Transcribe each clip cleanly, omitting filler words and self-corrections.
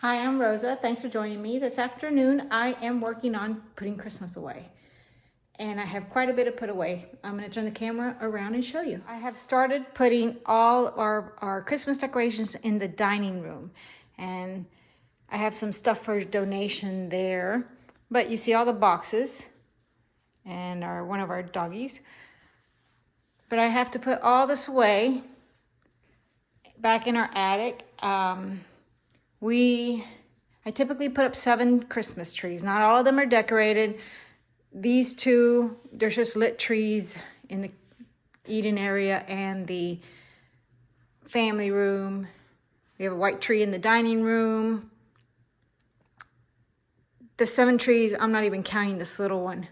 Hi, I'm Rosa. Thanks for joining me. This afternoon, I am working on putting Christmas away. And I have quite a bit to put away. I'm going to turn the camera around and show you. I have started putting all our Christmas decorations in the dining room. And I have some stuff for donation there. But you see all the boxes and one of our doggies. But I have to put all this away back in our attic. I typically put up 7 Christmas trees. Not all of them are decorated. These two, there's just lit trees in the eating area and the family room. We have a white tree in the dining room. The 7 trees, I'm not even counting this little one.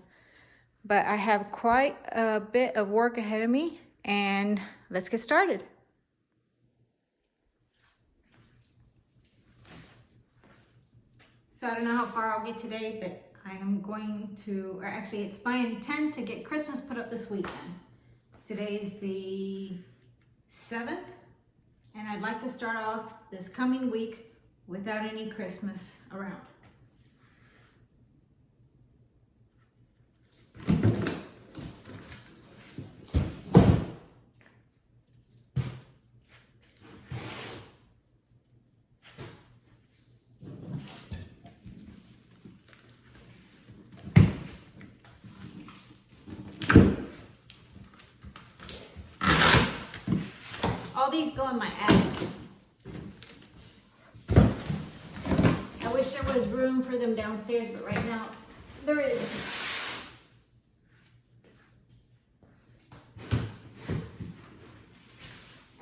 But I have quite a bit of work ahead of me, and let's get started. So I don't know how far I'll get today, but I am going to, or actually it's my intent to get Christmas put up this weekend. Today's the 7th, and I'd like to start off this coming week without any Christmas around. All these go in my attic. I wish there was room for them downstairs, but right now there is.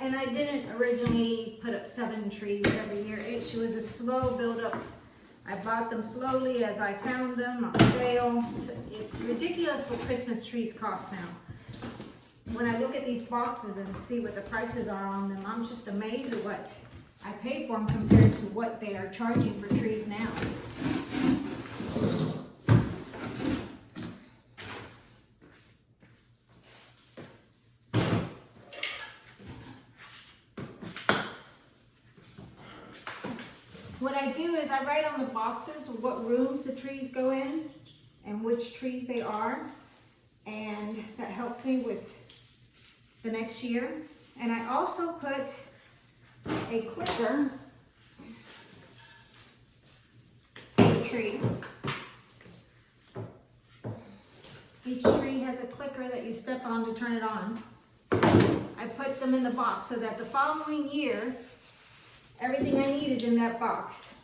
And I didn't originally put up 7 trees every year. It was a slow build up. I bought them slowly as I found them on sale. It's ridiculous what Christmas trees cost now. When I look at these boxes and see what the prices are on them, I'm just amazed at what I paid for them compared to what they are charging for trees now. What I do is I write on the boxes what rooms the trees go in and which trees they are, and that helps me with the next year. And I also put a clicker on the tree. Each tree has a clicker that you step on to turn it on. I put them in the box so that the following year, everything I need is in that box.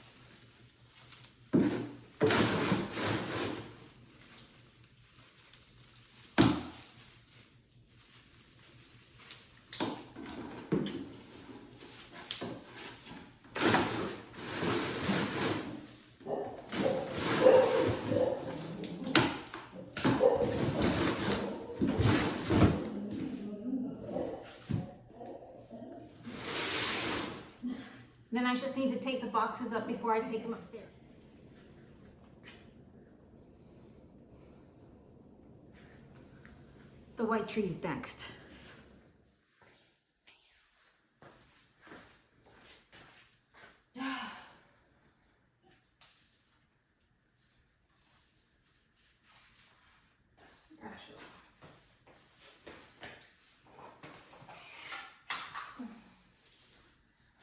Then I just need to take the boxes up before I take them upstairs. The white tree's next.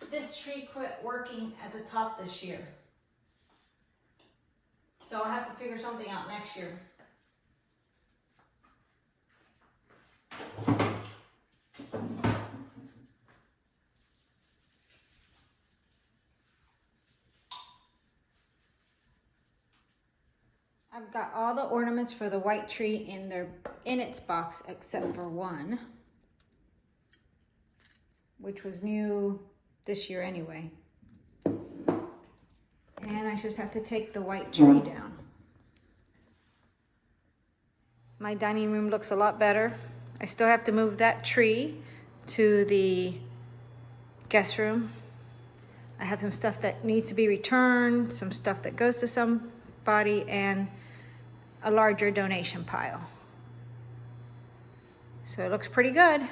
This tree quit working at the top this year. So I'll have to figure something out next year. I've got all the ornaments for the white tree in its box except for one, which was new this year anyway. And I just have to take the white tree down. My dining room looks a lot better. I still have to move that tree to the guest room. I have some stuff that needs to be returned, some stuff that goes to somebody, and a larger donation pile. So it looks pretty good.